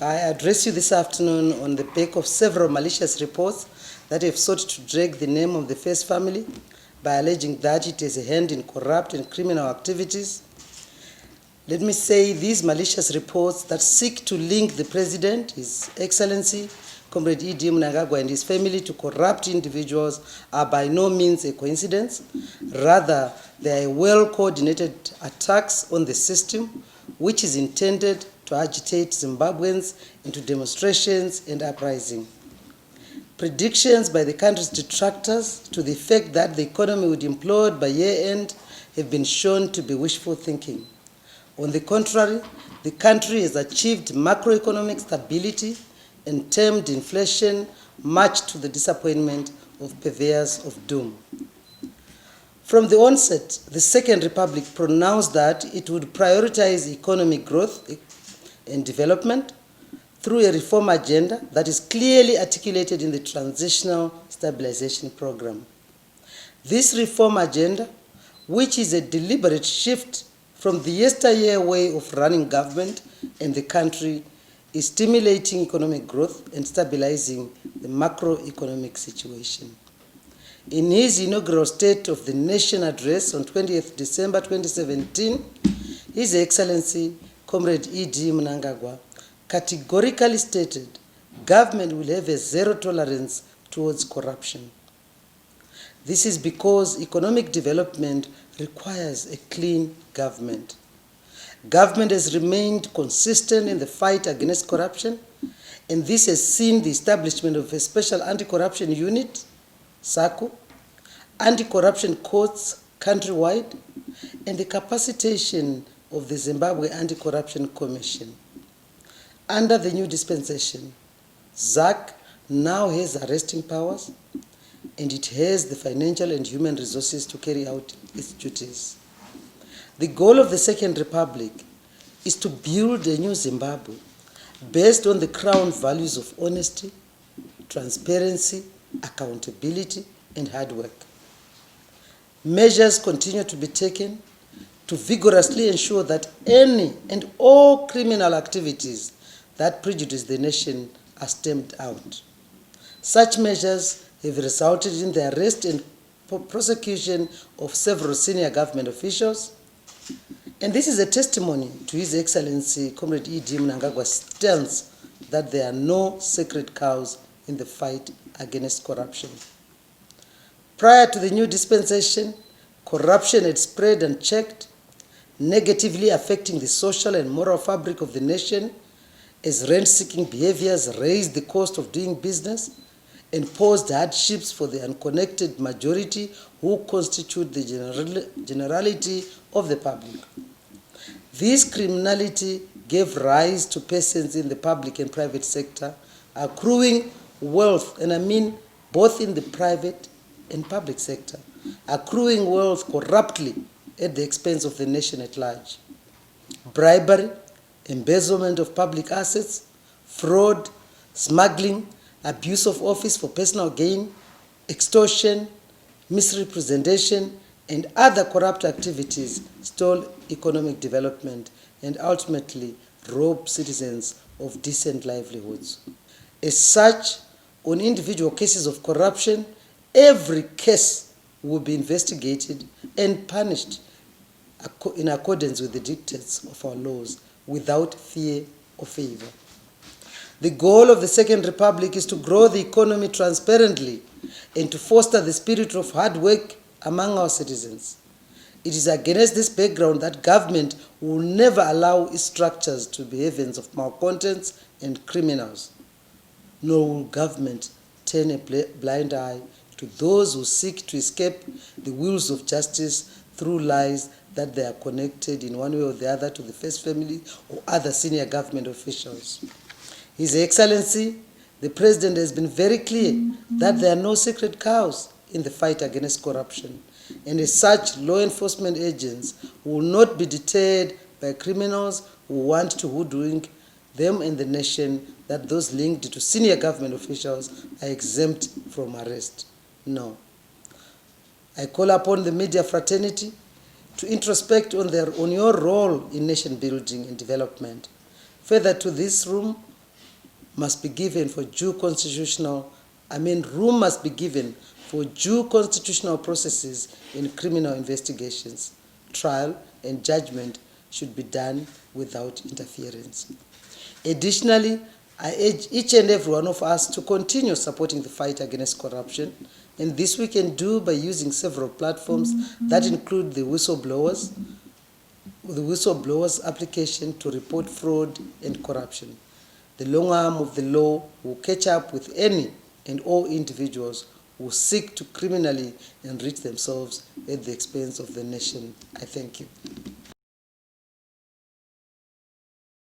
I address you this afternoon on the back of several malicious reports that have sought to drag the name of the first family by alleging that it has a hand in corrupt and criminal activities. Let me say these malicious reports that seek to link the President, His Excellency, Comrade E.D. Mnangagwa and his family to corrupt individuals are by no means a coincidence. Rather, they are well-coordinated attacks on the system, which is intended to agitate Zimbabweans into demonstrations and uprising. Predictions by the country's detractors to the effect that the economy would implode by year-end have been shown to be wishful thinking. On the contrary, the country has achieved macroeconomic stability and tamed inflation, much to the disappointment of purveyors of doom. From the onset, the Second Republic pronounced that it would prioritize economic growth and development through a reform agenda that is clearly articulated in the Transitional Stabilization Program. This reform agenda, which is a deliberate shift from the yesteryear way of running government and the country, is stimulating economic growth and stabilizing the macroeconomic situation. In his inaugural State of the Nation address on 20th December 2017, His Excellency Comrade E.D. Mnangagwa categorically stated government will have a zero tolerance towards corruption. This is because economic development requires a clean government. Government has remained consistent in the fight against corruption, and this has seen the establishment of a special anti-corruption unit, SACU, anti-corruption courts countrywide, and the capacitation of the Zimbabwe Anti-Corruption Commission. Under the new dispensation, ZAC now has arresting powers, and it has the financial and human resources to carry out its duties. The goal of the Second Republic is to build a new Zimbabwe based on the crown values of honesty, transparency, accountability, and hard work. Measures continue to be taken to vigorously ensure that any and all criminal activities that prejudice the nation are stamped out. Such measures have resulted in the arrest and prosecution of several senior government officials, and this is a testimony to His Excellency Comrade E.D. Mnangagwa's stance that there are no sacred cows in the fight against corruption. Prior to the new dispensation, corruption had spread unchecked, negatively affecting the social and moral fabric of the nation, as rent-seeking behaviors raised the cost of doing business and posed hardships for the unconnected majority who constitute the generality of the public. This criminality gave rise to persons in the public and private sector accruing wealth, and I mean both in the private and public sector, accruing wealth corruptly at the expense of the nation at large. Bribery, embezzlement of public assets, fraud, smuggling, abuse of office for personal gain, extortion, misrepresentation, and other corrupt activities stall economic development and ultimately rob citizens of decent livelihoods. As such, on individual cases of corruption, every case will be investigated and punished in accordance with the dictates of our laws without fear or favor. The goal of the Second Republic is to grow the economy transparently and to foster the spirit of hard work among our citizens. It is against this background that government will never allow its structures to be havens of malcontents and criminals, nor will government turn a blind eye to those who seek to escape the wheels of justice through lies that they are connected in one way or the other to the first family or other senior government officials. His Excellency, the President has been very clear that there are no sacred cows in the fight against corruption, and as such, law enforcement agents will not be deterred by criminals who want to hoodwink them and the nation that those linked to senior government officials are exempt from arrest. No. I call upon the media fraternity to introspect on your role in nation building and development. Further to this, room must be given for due constitutional processes in criminal investigations. Trial and judgment should be done without interference. Additionally, I urge each and every one of us to continue supporting the fight against corruption, and this we can do by using several platforms that include the whistleblowers application to report fraud and corruption. The long arm of the law will catch up with any and all individuals who seek to criminally enrich themselves at the expense of the nation. I thank you.